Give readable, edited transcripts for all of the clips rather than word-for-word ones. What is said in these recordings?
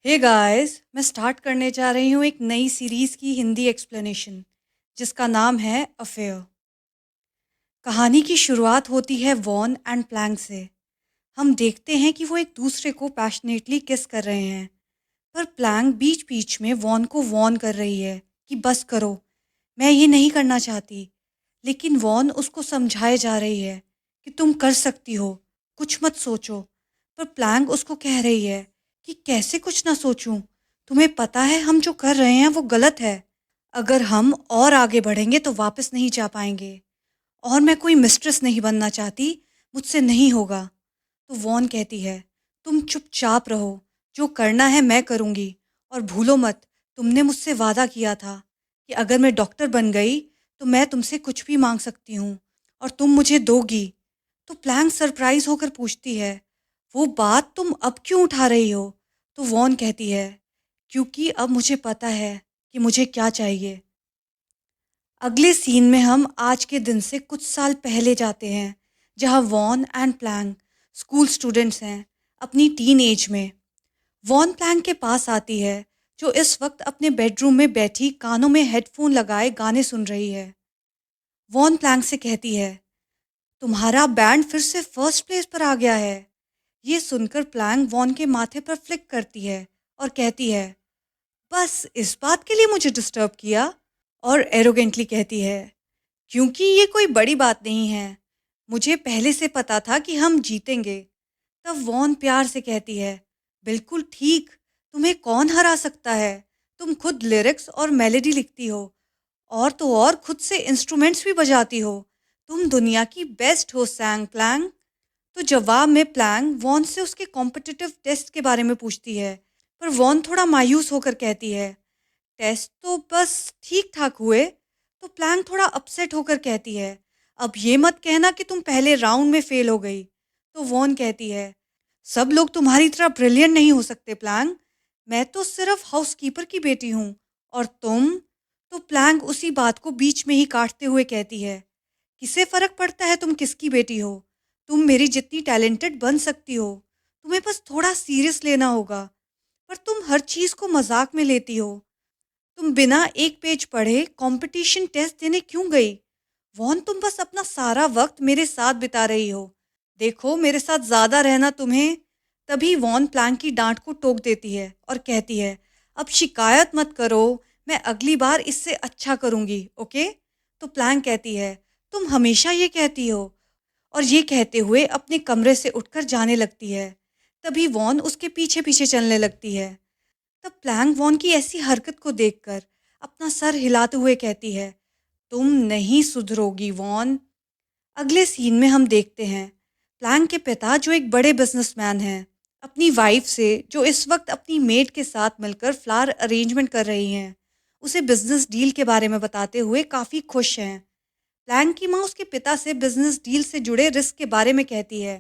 Hey guys, मैं start करने जा रही हूँ एक नई सीरीज़ की हिंदी एक्सप्लेनेशन जिसका नाम है अफेयर। कहानी की शुरुआत होती है वॉन एंड प्लैंक से। हम देखते हैं कि वो एक दूसरे को पैशनेटली किस कर रहे हैं, पर प्लैंक बीच बीच में वॉन को वॉर्न कर रही है कि बस करो, मैं ये नहीं करना चाहती। लेकिन वॉन उसको समझाए जा रही है कि तुम कर सकती हो, कुछ मत सोचो। पर प्लैंक उसको कह रही है कि कैसे कुछ ना सोचूं, तुम्हें पता है हम जो कर रहे हैं वो गलत है। अगर हम और आगे बढ़ेंगे तो वापस नहीं जा पाएंगे, और मैं कोई मिस्ट्रेस नहीं बनना चाहती, मुझसे नहीं होगा। तो वॉन कहती है, तुम चुपचाप रहो, जो करना है मैं करूंगी। और भूलो मत, तुमने मुझसे वादा किया था कि अगर मैं डॉक्टर बन गई तो मैं तुमसे कुछ भी मांग सकती हूँ और तुम मुझे दोगी। तो प्लैंक सरप्राइज होकर पूछती है, वो बात तुम अब क्यों उठा रही हो? तो वॉन कहती है, क्योंकि अब मुझे पता है कि मुझे क्या चाहिए। अगले सीन में हम आज के दिन से कुछ साल पहले जाते हैं, जहां Vaughn and Plank school students हैं, अपनी टीन एज में। वॉन प्लैंक के पास आती है, जो इस वक्त अपने बेडरूम में बैठी कानों में हेडफोन लगाए गाने सुन रही है। वॉन प्लैंक से कहती है, तुम्हारा बैंड फिर से फर्स्ट प्लेस पर आ गया है। ये सुनकर प्लैंक वॉन के माथे पर फ्लिक करती है और कहती है, बस इस बात के लिए मुझे डिस्टर्ब किया? और एरोगेंटली कहती है, क्योंकि ये कोई बड़ी बात नहीं है, मुझे पहले से पता था कि हम जीतेंगे। तब वॉन प्यार से कहती है, बिल्कुल ठीक, तुम्हें कौन हरा सकता है? तुम खुद लिरिक्स और मेलोडी लिखती हो, और तो और खुद से इंस्ट्रूमेंट्स भी बजाती हो। तुम दुनिया की बेस्ट हो सैंग प्लैंग। तो जवाब में प्लैंग वॉन से उसके कॉम्पिटिटिव टेस्ट के बारे में पूछती है, पर वॉन थोड़ा मायूस होकर कहती है, टेस्ट तो बस ठीक ठाक हुए। तो प्लैंक थोड़ा अपसेट होकर कहती है, अब ये मत कहना कि तुम पहले राउंड में फेल हो गई। तो वॉन कहती है, सब लोग तुम्हारी तरह ब्रिलियंट नहीं हो सकते प्लैंक, मैं तो सिर्फ हाउसकीपर की बेटी हूँ। और तुम? तो प्लैंक उसी बात को बीच में ही काटते हुए कहती है, किसे फर्क पड़ता है तुम किसकी बेटी हो? तुम मेरी जितनी टैलेंटेड बन सकती हो, तुम्हें बस थोड़ा सीरियस लेना होगा। पर तुम हर चीज को मजाक में लेती हो। तुम बिना एक पेज पढ़े कंपटीशन टेस्ट देने क्यों गई? वॉन, तुम बस अपना सारा वक्त मेरे साथ बिता रही हो। देखो, मेरे साथ ज्यादा रहना तुम्हें। तभी वॉन प्लैंक की डांट को टोक देती है और कहती है, अब शिकायत मत करो, मैं अगली बार इससे अच्छा करूंगी, ओके? तो प्लैंक कहती है, तुम हमेशा ये कहती हो। और ये कहते हुए अपने कमरे से उठकर जाने लगती है। तभी वॉन उसके पीछे पीछे चलने लगती है। तब प्लैंक वॉन की ऐसी हरकत को देखकर अपना सर हिलाते हुए कहती है, तुम नहीं सुधरोगी वॉन। अगले सीन में हम देखते हैं प्लैंक के पिता, जो एक बड़े बिजनेसमैन हैं, अपनी वाइफ से, जो इस वक्त अपनी मेड के साथ मिलकर फ्लावर अरेंजमेंट कर रही हैं, उसे बिजनेस डील के बारे में बताते हुए काफ़ी खुश हैं। प्लैंक की माँ उसके पिता से बिजनेस डील से जुड़े रिस्क के बारे में कहती है,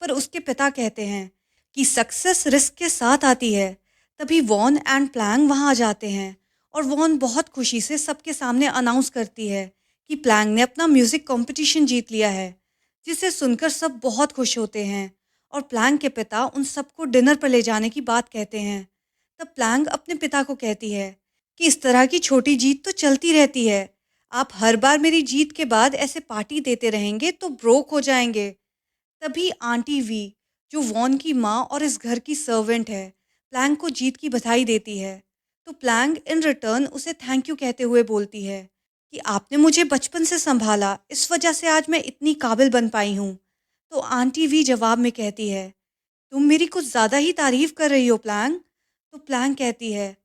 पर उसके पिता कहते हैं कि सक्सेस रिस्क के साथ आती है। तभी वॉन एंड प्लैंक वहां आ जाते हैं, और वॉन बहुत खुशी से सबके सामने अनाउंस करती है कि प्लैंक ने अपना म्यूजिक कंपटीशन जीत लिया है, जिसे सुनकर सब बहुत खुश होते हैं। और प्लैंक के पिता उन सबको डिनर पर ले जाने की बात कहते हैं। तब प्लैंक अपने पिता को कहती है कि इस तरह की छोटी जीत तो चलती रहती है, आप हर बार मेरी जीत के बाद ऐसे पार्टी देते रहेंगे तो ब्रोक हो जाएंगे। तभी आंटी वी, जो वॉन की माँ और इस घर की सर्वेंट है, प्लैंक को जीत की बधाई देती है। तो प्लैंक इन रिटर्न उसे थैंक यू कहते हुए बोलती है कि आपने मुझे बचपन से संभाला, इस वजह से आज मैं इतनी काबिल बन पाई हूँ। तो आंटी वी जवाब में कहती है, तुम मेरी कुछ ज़्यादा ही तारीफ कर रही हो प्लैंक। तो प्लैंक कहती है,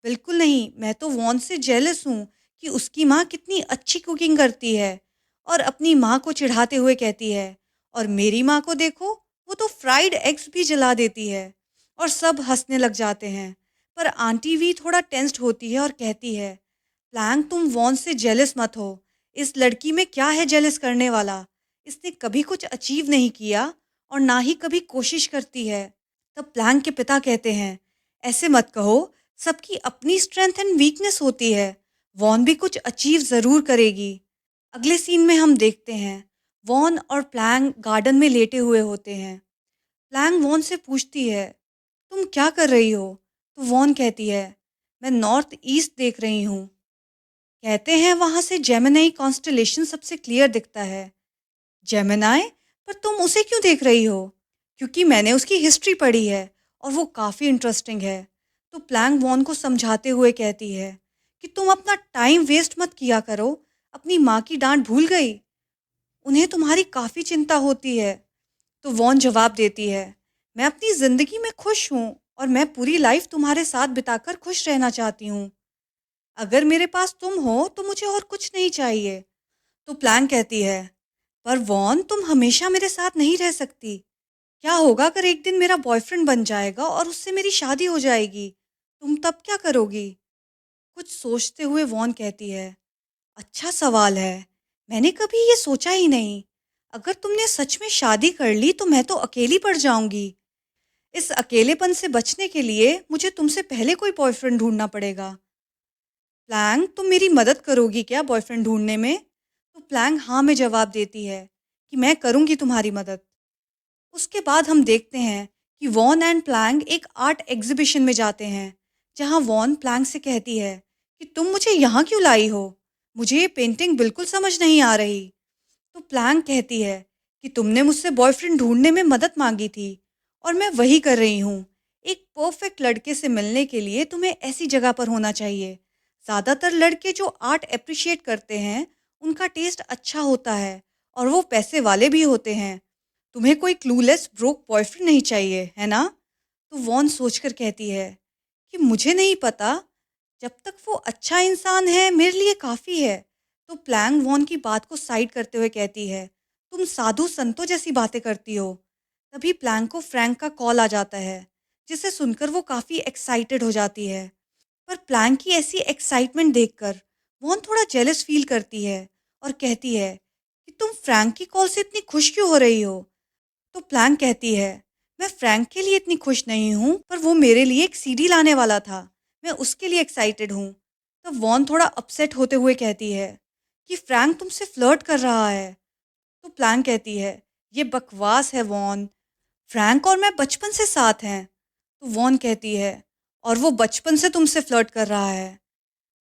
बिल्कुल नहीं, मैं तो वॉन से जेलस हूँ कि उसकी माँ कितनी अच्छी कुकिंग करती है। और अपनी माँ को चिढ़ाते हुए कहती है, और मेरी माँ को देखो, वो तो फ्राइड एग्स भी जला देती है। और सब हंसने लग जाते हैं। पर आंटी भी थोड़ा टेंस्ड होती है और कहती है, प्लैंक, तुम वॉन से जेलस मत हो, इस लड़की में क्या है जेलस करने वाला? इसने कभी कुछ अचीव नहीं किया और ना ही कभी कोशिश करती है। तब प्लैंक के पिता कहते हैं, ऐसे मत कहो, सबकी अपनी स्ट्रेंथ एंड वीकनेस होती है, वॉन भी कुछ अचीव ज़रूर करेगी। अगले सीन में हम देखते हैं वॉन और प्लैंक गार्डन में लेटे हुए होते हैं। प्लैंक वॉन से पूछती है, तुम क्या कर रही हो? तो वॉन कहती है, मैं नॉर्थ ईस्ट देख रही हूँ। कहते हैं वहां से जेमिनी कॉन्स्टलेशन सबसे क्लियर दिखता है। जेमिनी? पर तुम उसे क्यों देख रही हो? क्योंकि मैंने उसकी हिस्ट्री पढ़ी है और वो काफ़ी इंटरेस्टिंग है। तो प्लैंक वॉन को समझाते हुए कहती है कि तुम अपना टाइम वेस्ट मत किया करो। अपनी माँ की डांट भूल गई? उन्हें तुम्हारी काफ़ी चिंता होती है। तो वॉन जवाब देती है, मैं अपनी ज़िंदगी में खुश हूँ और मैं पूरी लाइफ तुम्हारे साथ बिताकर खुश रहना चाहती हूँ। अगर मेरे पास तुम हो तो मुझे और कुछ नहीं चाहिए। तो प्लैंक कहती है, पर वॉन तुम हमेशा मेरे साथ नहीं रह सकती। क्या होगा अगर एक दिन मेरा बॉयफ्रेंड बन जाएगा और उससे मेरी शादी हो जाएगी? तुम तब क्या करोगी? कुछ सोचते हुए वॉन कहती है, अच्छा सवाल है। मैंने कभी ये सोचा ही नहीं। अगर तुमने सच में शादी कर ली तो मैं तो अकेली पड़ जाऊंगी। इस अकेलेपन से बचने के लिए मुझे तुमसे पहले कोई बॉयफ्रेंड ढूंढना पड़ेगा। प्लैंक, तुम मेरी मदद करोगी क्या बॉयफ्रेंड ढूंढने में? तो प्लैंक हाँ में जवाब देती है कि मैं करूंगी तुम्हारी मदद। उसके बाद हम देखते हैं कि वॉन एंड प्लैंक एक आर्ट एग्जीबिशन में जाते हैं, जहां वॉन प्लैंक से कहती है कि तुम मुझे यहाँ क्यों लाई हो? मुझे ये पेंटिंग बिल्कुल समझ नहीं आ रही। तो प्लैंक कहती है कि तुमने मुझसे बॉयफ्रेंड ढूंढने में मदद मांगी थी और मैं वही कर रही हूँ। एक परफेक्ट लड़के से मिलने के लिए तुम्हें ऐसी जगह पर होना चाहिए। ज़्यादातर लड़के जो आर्ट अप्रिशिएट करते हैं उनका टेस्ट अच्छा होता है और वो पैसे वाले भी होते हैं। तुम्हें कोई क्लूलेस ब्रोक बॉयफ्रेंड नहीं चाहिए, है ना? तो वॉन सोचकर कहती है कि मुझे नहीं पता, जब तक वो अच्छा इंसान है मेरे लिए काफ़ी है। तो प्लैंक वॉन की बात को साइड करते हुए कहती है, तुम साधु संतों जैसी बातें करती हो। तभी प्लैंक को फ्रैंक का कॉल आ जाता है, जिसे सुनकर वो काफ़ी एक्साइटेड हो जाती है। पर प्लैंक की ऐसी एक्साइटमेंट देखकर वॉन थोड़ा जेलस फील करती है और कहती है कि तुम फ्रैंक की कॉल से इतनी खुश क्यों हो रही हो? तो प्लैंक कहती है, मैं फ्रैंक के लिए इतनी खुश नहीं हूँ, पर वो मेरे लिए एक सीडी लाने वाला था। मैं उसके लिए एक्साइटेड हूँ। तब वॉन थोड़ा अपसेट होते हुए कहती है कि फ्रैंक तुमसे फ्लर्ट कर रहा है। तो प्लैंक कहती है, ये बकवास है वॉन। फ्रैंक और मैं बचपन से साथ हैं। तो वॉन कहती है, और वो बचपन से तुमसे फ्लर्ट कर रहा है?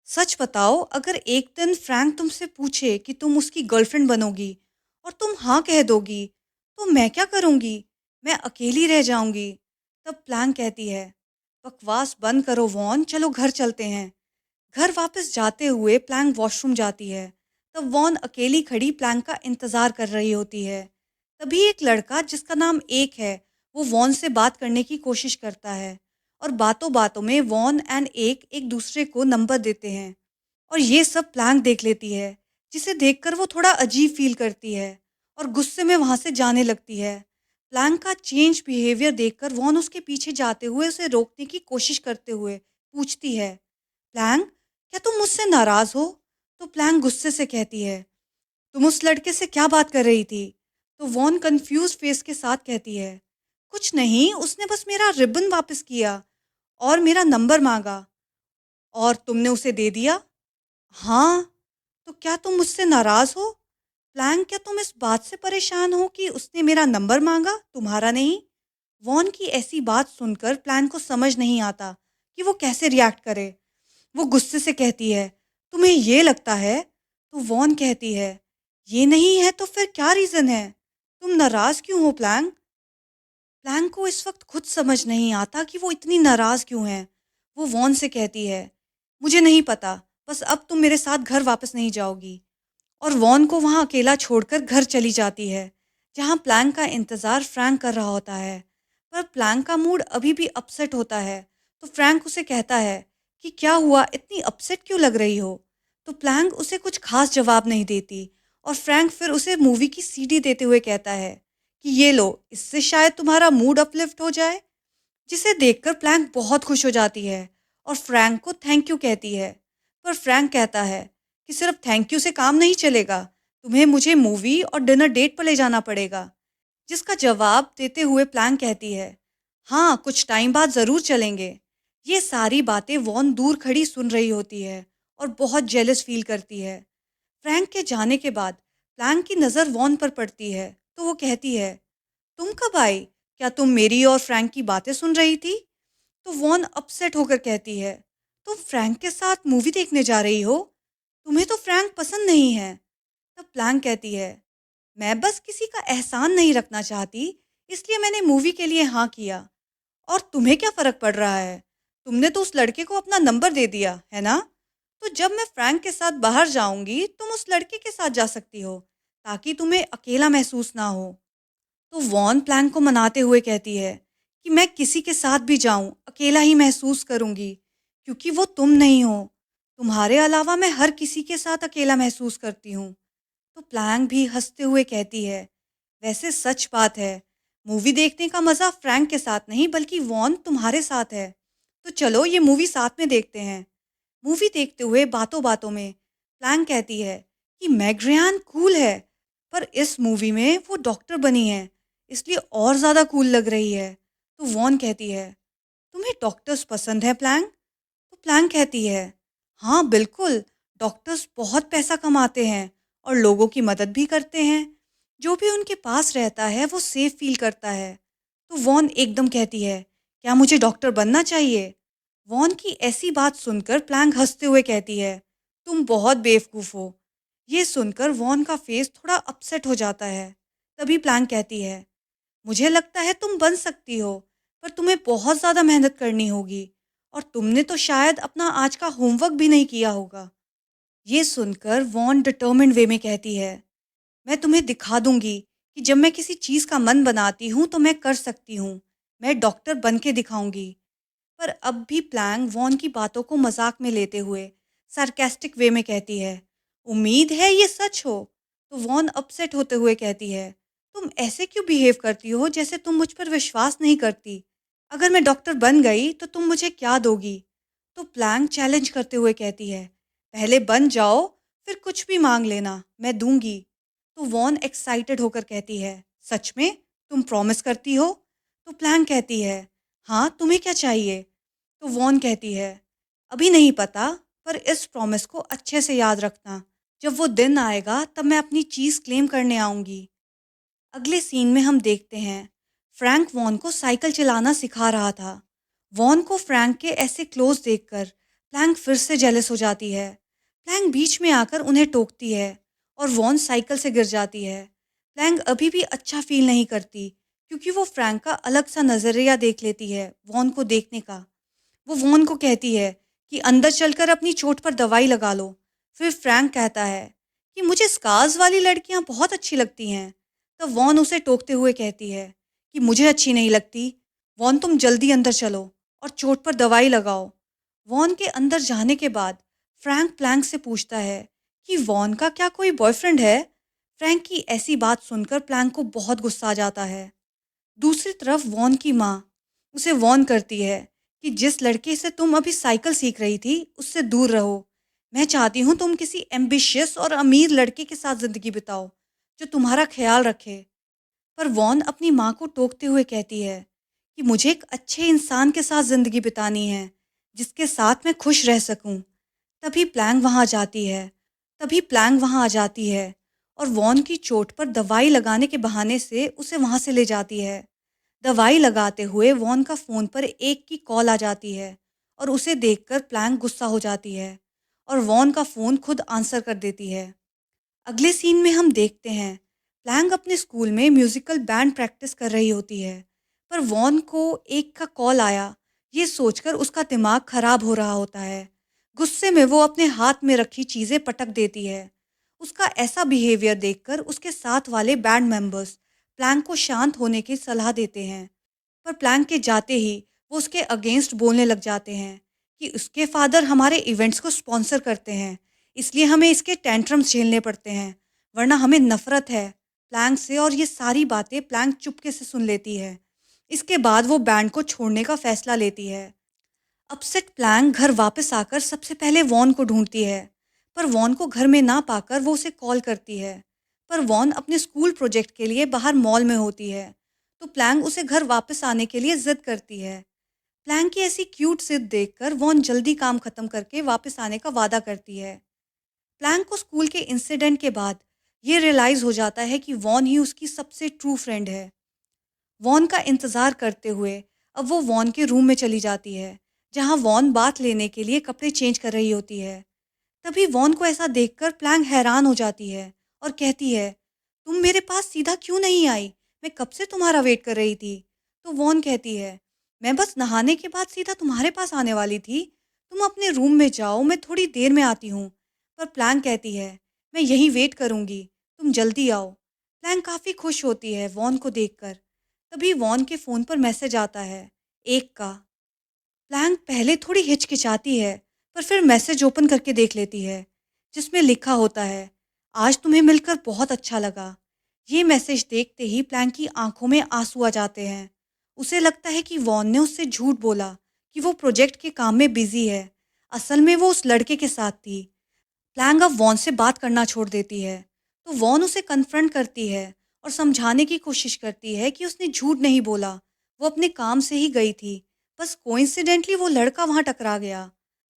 सच बताओ, अगर एक दिन फ्रैंक तुमसे पूछे कि तुम उसकी गर्लफ्रेंड बनोगी और तुम हाँ कह दोगी, तो मैं क्या करूंगी? मैं अकेली रह जाऊंगी। तब प्लैंक कहती है, बकवास बंद करो वॉन, चलो घर चलते हैं। घर वापस जाते हुए प्लैंक वॉशरूम जाती है। तब वॉन अकेली खड़ी प्लैंक का इंतजार कर रही होती है। तभी एक लड़का जिसका नाम एक है, वो वॉन से बात करने की कोशिश करता है और बातों बातों में वॉन एंड एक दूसरे को नंबर देते हैं। और ये सब प्लैंक देख लेती है, जिसे देखकर वो थोड़ा अजीब फील करती है और गुस्से में वहां से जाने लगती है। प्लैंक का चेंज बिहेवियर देखकर वॉन उसके पीछे जाते हुए उसे रोकने की कोशिश करते हुए पूछती है, प्लैंक, क्या तुम मुझसे नाराज हो? तो प्लैंक गुस्से से कहती है, तुम उस लड़के से क्या बात कर रही थी? तो वॉन कंफ्यूज फेस के साथ कहती है, कुछ नहीं, उसने बस मेरा रिबन वापस किया और मेरा नंबर मांगा। और तुमने उसे दे दिया? हाँ। तो क्या तुम मुझसे नाराज हो? प्लैंक, क्या तुम इस बात से परेशान हो कि उसने मेरा नंबर मांगा, तुम्हारा नहीं? वॉन की ऐसी बात सुनकर प्लैंक को समझ नहीं आता कि वो कैसे रिएक्ट करे। वो गुस्से से कहती है, तुम्हें ये लगता है? तो वॉन कहती है, ये नहीं है तो फिर क्या रीजन है? तुम नाराज क्यों हो प्लैंक? प्लैंक को इस वक्त खुद समझ नहीं आता कि वो इतनी नाराज क्यों है। वो वॉन से कहती है, मुझे नहीं पता, बस अब तुम मेरे साथ घर वापस नहीं जाओगी। और वॉन को वहां अकेला छोड़कर घर चली जाती है, जहां प्लैंक का इंतजार फ्रैंक कर रहा होता है। पर प्लैंक का मूड अभी भी अपसेट होता है। तो फ्रैंक उसे कहता है कि क्या हुआ, इतनी अपसेट क्यों लग रही हो? तो प्लैंक उसे कुछ खास जवाब नहीं देती और फ्रैंक फिर उसे मूवी की सीडी देते हुए कहता है कि ये लो, इससे शायद तुम्हारा मूड अपलिफ्ट हो जाए। जिसे देखकर प्लैंक बहुत खुश हो जाती है और फ्रैंक को थैंक यू कहती है। पर फ्रैंक कहता है कि सिर्फ थैंक यू से काम नहीं चलेगा, तुम्हें मुझे मूवी और डिनर डेट पर ले जाना पड़ेगा। जिसका जवाब देते हुए प्लैंक कहती है, हाँ, कुछ टाइम बाद ज़रूर चलेंगे। ये सारी बातें वॉन दूर खड़ी सुन रही होती है और बहुत जेलस फील करती है। फ्रैंक के जाने के बाद प्लैंक की नज़र वॉन पर पड़ती है, तो वो कहती है, तुम कब आई? क्या तुम मेरी और फ्रैंक की बातें सुन रही थी? तो वॉन अपसेट होकर कहती है, तुम फ्रैंक के साथ मूवी देखने जा रही हो? तुम्हें तो फ्रैंक पसंद नहीं है। तब प्लैंक कहती है, मैं बस किसी का एहसान नहीं रखना चाहती, इसलिए मैंने मूवी के लिए हाँ किया। और तुम्हें क्या फ़र्क पड़ रहा है? तुमने तो उस लड़के को अपना नंबर दे दिया, है ना? तो जब मैं फ्रैंक के साथ बाहर जाऊँगी, तुम उस लड़के के साथ जा सकती हो, ताकि तुम्हें अकेला महसूस ना हो। तो वॉन प्लैंक को मनाते हुए कहती है कि मैं किसी के साथ भी जाऊँ, अकेला ही महसूस करूँगी, क्योंकि वो तुम नहीं हो। तुम्हारे अलावा मैं हर किसी के साथ अकेला महसूस करती हूँ। तो प्लैंक भी हँसते हुए कहती है, वैसे सच बात है, मूवी देखने का मज़ा फ्रैंक के साथ नहीं बल्कि वॉन तुम्हारे साथ है। तो चलो ये मूवी साथ में देखते हैं। मूवी देखते हुए बातों-बातों में प्लैंक कहती है कि मैग्रियान कूल है, पर इस मूवी में वो डॉक्टर बनी है, इसलिए और ज़्यादा कूल लग रही है। तो वॉन कहती है, तुम्हें डॉक्टर्स पसंद है प्लैंक? तो प्लैंक कहती है, हाँ बिल्कुल, डॉक्टर्स बहुत पैसा कमाते हैं और लोगों की मदद भी करते हैं। जो भी उनके पास रहता है वो सेफ फील करता है। तो वॉन एकदम कहती है, क्या मुझे डॉक्टर बनना चाहिए? वॉन की ऐसी बात सुनकर प्लैंक हंसते हुए कहती है, तुम बहुत बेवकूफ़ हो। ये सुनकर वॉन का फेस थोड़ा अपसेट हो जाता है। तभी प्लैंक कहती है, मुझे लगता है तुम बन सकती हो, पर तुम्हें बहुत ज़्यादा मेहनत करनी होगी और तुमने तो शायद अपना आज का होमवर्क भी नहीं किया होगा। ये सुनकर वॉन डिटर्मिन्ड वे में कहती है, मैं तुम्हें दिखा दूंगी कि जब मैं किसी चीज़ का मन बनाती हूँ तो मैं कर सकती हूँ। मैं डॉक्टर बन के दिखाऊंगी। पर अब भी प्लैंक वॉन की बातों को मजाक में लेते हुए सार्केस्टिक वे में कहती है, उम्मीद है ये सच हो। तो वॉन अपसेट होते हुए कहती है, तुम ऐसे क्यों बिहेव करती हो जैसे तुम मुझ पर विश्वास नहीं करती? अगर मैं डॉक्टर बन गई तो तुम मुझे क्या दोगी? तो प्लैंक चैलेंज करते हुए कहती है, पहले बन जाओ, फिर कुछ भी मांग लेना, मैं दूंगी। तो वॉन एक्साइटेड होकर कहती है, सच में? तुम प्रॉमिस करती हो? तो प्लैंक कहती है, हाँ तुम्हें क्या चाहिए? तो वॉन कहती है, अभी नहीं पता, पर इस प्रॉमिस को अच्छे से याद रखना। जब वो दिन आएगा तब मैं अपनी चीज़ क्लेम करने आऊँगी। अगले सीन में हम देखते हैं, फ्रैंक वॉन को साइकिल चलाना सिखा रहा था। वॉन को फ्रैंक के ऐसे क्लोज देखकर प्लैंक फिर से जेलस हो जाती है। प्लैंक बीच में आकर उन्हें टोकती है और वॉन साइकिल से गिर जाती है। प्लैंक अभी भी अच्छा फील नहीं करती, क्योंकि वो फ्रैंक का अलग सा नज़रिया देख लेती है वॉन को देखने का। वो वॉन को कहती है कि अंदर चलकर अपनी चोट पर दवाई लगा लो। फिर फ्रैंक कहता है कि मुझे स्कार्स वाली लड़कियां बहुत अच्छी लगती हैं। तब वॉन उसे टोकते हुए कहती है कि मुझे अच्छी नहीं लगती। वॉन तुम जल्दी अंदर चलो और चोट पर दवाई लगाओ। वॉन के अंदर जाने के बाद फ्रैंक प्लैंक से पूछता है कि वॉन का क्या कोई बॉयफ्रेंड है? फ्रैंक की ऐसी बात सुनकर प्लैंक को बहुत गुस्सा आ जाता है। दूसरी तरफ वॉन की माँ उसे वॉर्न करती है कि जिस लड़के से तुम अभी साइकिल सीख रही थी उससे दूर रहो। मैं चाहती हूँ तुम किसी एम्बिशियस और अमीर लड़के के साथ जिंदगी बिताओ जो तुम्हारा ख्याल रखे। पर वॉन अपनी माँ को टोकते हुए कहती है कि मुझे एक अच्छे इंसान के साथ जिंदगी बितानी है, जिसके साथ मैं खुश रह सकूं। तभी प्लैंक वहां आ जाती है तभी प्लैंक वहां आ जाती है और वॉन की चोट पर दवाई लगाने के बहाने से उसे वहां से ले जाती है। दवाई लगाते हुए वॉन का फ़ोन पर एक की कॉल आ जाती है और उसे देखकर प्लैंक गुस्सा हो जाती है और वॉन का फ़ोन खुद आंसर कर देती है। अगले सीन में हम देखते हैं, प्लैंक अपने स्कूल में म्यूजिकल बैंड प्रैक्टिस कर रही होती है, पर वॉन को एक का कॉल आया। ये सोचकर उसका दिमाग खराब हो रहा होता है। गुस्से में वो अपने हाथ में रखी चीज़ें पटक देती है। उसका ऐसा बिहेवियर देखकर उसके साथ वाले बैंड मेंबर्स प्लैंक को शांत होने की सलाह देते हैं, पर प्लैंक के जाते ही वो उसके अगेंस्ट बोलने लग जाते हैं कि उसके फादर हमारे इवेंट्स को स्पॉन्सर करते हैं, इसलिए हमें इसके टेंट्रम्स झेलने पड़ते हैं, वरना हमें नफरत है प्लैंक से। और ये सारी बातें प्लैंक चुपके से सुन लेती है। इसके बाद वो बैंड को छोड़ने का फैसला लेती है। अपसेट प्लैंक घर वापस आकर सबसे पहले वॉन को ढूंढती है, पर वॉन को घर में ना पाकर वो उसे कॉल करती है। पर वॉन अपने स्कूल प्रोजेक्ट के लिए बाहर मॉल में होती है, तो प्लैंक उसे घर वापस आने के लिए जिद करती है। प्लैंक की ऐसी क्यूट जिद देखकर वॉन जल्दी काम खत्म करके वापस आने का वादा करती है। प्लैंक को स्कूल के इंसिडेंट के बाद ये रियलाइज हो जाता है कि वॉन ही उसकी सबसे ट्रू फ्रेंड है। वॉन का इंतज़ार करते हुए अब वो वॉन के रूम में चली जाती है, जहाँ वॉन बाथ लेने के लिए कपड़े चेंज कर रही होती है। तभी वॉन को ऐसा देखकर प्लैंक हैरान हो जाती है और कहती है, तुम मेरे पास सीधा क्यों नहीं आई? मैं कब से तुम्हारा वेट कर रही थी। तो वॉन कहती है, मैं बस नहाने के बाद सीधा तुम्हारे पास आने वाली थी। तुम अपने रूम में जाओ, मैं थोड़ी देर में आती हूँ। पर प्लैंक कहती है, मैं यहीं वेट करूंगी, तुम जल्दी आओ। प्लैंक काफ़ी खुश होती है वॉन को देखकर। तभी वॉन के फ़ोन पर मैसेज आता है, एक का। प्लैंक पहले थोड़ी हिचकिचाती है, पर फिर मैसेज ओपन करके देख लेती है, जिसमें लिखा होता है, आज तुम्हें मिलकर बहुत अच्छा लगा। ये मैसेज देखते ही प्लैंक की आंखों में आंसू आ जाते हैं। उसे लगता है कि वॉन ने उससे झूठ बोला कि वो प्रोजेक्ट के काम में बिजी है। असल में वो उस लड़के के साथ थी। प्लैंक अब वॉन से बात करना छोड़ देती है, तो वॉन उसे कन्फ्रंट करती है और समझाने की कोशिश करती है कि उसने झूठ नहीं बोला, वो अपने काम से ही गई थी। बस कोइंसिडेंटली वो लड़का वहां टकरा गया।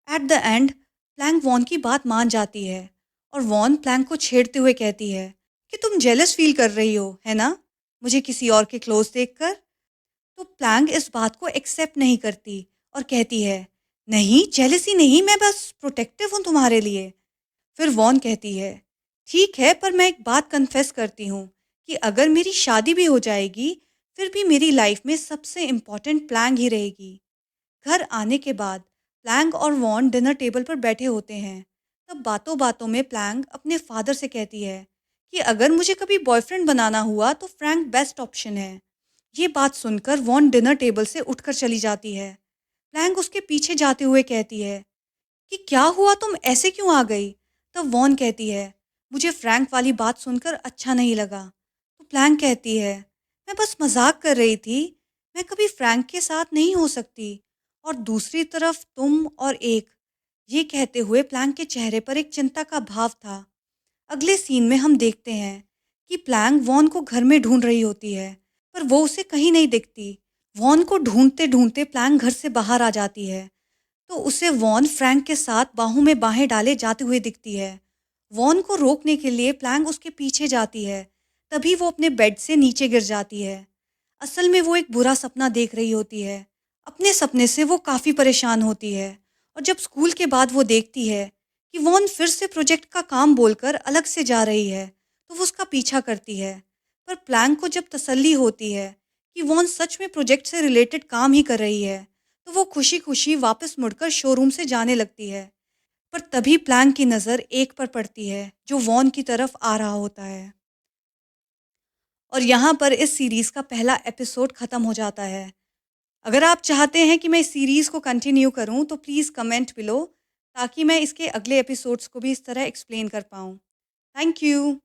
At the end Plank Vaughn की बात मान जाती है और वॉन प्लैंक को छेड़ते हुए कहती है कि तुम जेलस फील कर रही हो, है ना, मुझे किसी और के क्लोज देखकर। तो प्लैंक इस बात को एक्सेप्ट नहीं करती और कहती है, नहीं जेलसी नहीं, मैं बस प्रोटेक्टिव हूँ तुम्हारे लिए। फिर वॉन कहती है, ठीक है, पर मैं एक बात कन्फेस करती हूँ कि अगर मेरी शादी भी हो जाएगी, फिर भी मेरी लाइफ में सबसे इम्पोर्टेंट प्लैंक ही रहेगी। घर आने के बाद प्लैंक और वॉन डिनर टेबल पर बैठे होते हैं। तब बातों बातों में प्लैंक अपने फादर से कहती है कि अगर मुझे कभी बॉयफ्रेंड बनाना हुआ तो फ्रैंक बेस्ट ऑप्शन है। ये बात सुनकर वॉन डिनर टेबल से उठकर चली जाती है। प्लैंक उसके पीछे जाते हुए कहती है कि क्या हुआ, तुम ऐसे क्यों आ गई? तब वॉन कहती है, मुझे फ्रैंक वाली बात सुनकर अच्छा नहीं लगा। तो प्लैंक कहती है, मैं बस मजाक कर रही थी, मैं कभी फ्रैंक के साथ नहीं हो सकती। और दूसरी तरफ तुम और एक, ये कहते हुए प्लैंक के चेहरे पर एक चिंता का भाव था। अगले सीन में हम देखते हैं कि प्लैंक वॉन को घर में ढूंढ रही होती है, पर वो उसे कहीं नहीं दिखती। वॉन को ढूंढते ढूंढते प्लैंक घर से बाहर आ जाती है, तो उसे वॉन फ्रैंक के साथ बाहों में बाहें डाले जाते हुए दिखती है। वॉन को रोकने के लिए प्लैंक उसके पीछे जाती है, तभी वो अपने बेड से नीचे गिर जाती है। असल में वो एक बुरा सपना देख रही होती है। अपने सपने से वो काफ़ी परेशान होती है और जब स्कूल के बाद वो देखती है कि वॉन फिर से प्रोजेक्ट का काम बोलकर अलग से जा रही है, तो वो उसका पीछा करती है। पर प्लैंक को जब तसल्ली होती है कि वॉन सच में प्रोजेक्ट से रिलेटेड काम ही कर रही है, तो वो खुशी खुशी वापस मुड़कर शोरूम से जाने लगती है। पर तभी प्लैंक की नज़र एक पर पड़ती है जो वॉन की तरफ आ रहा होता है। और यहाँ पर इस सीरीज़ का पहला एपिसोड ख़त्म हो जाता है। अगर आप चाहते हैं कि मैं इस सीरीज़ को कंटिन्यू करूँ तो प्लीज़ कमेंट बिलो, ताकि मैं इसके अगले एपिसोड्स को भी इस तरह एक्सप्लेन कर पाऊँ। Thank you.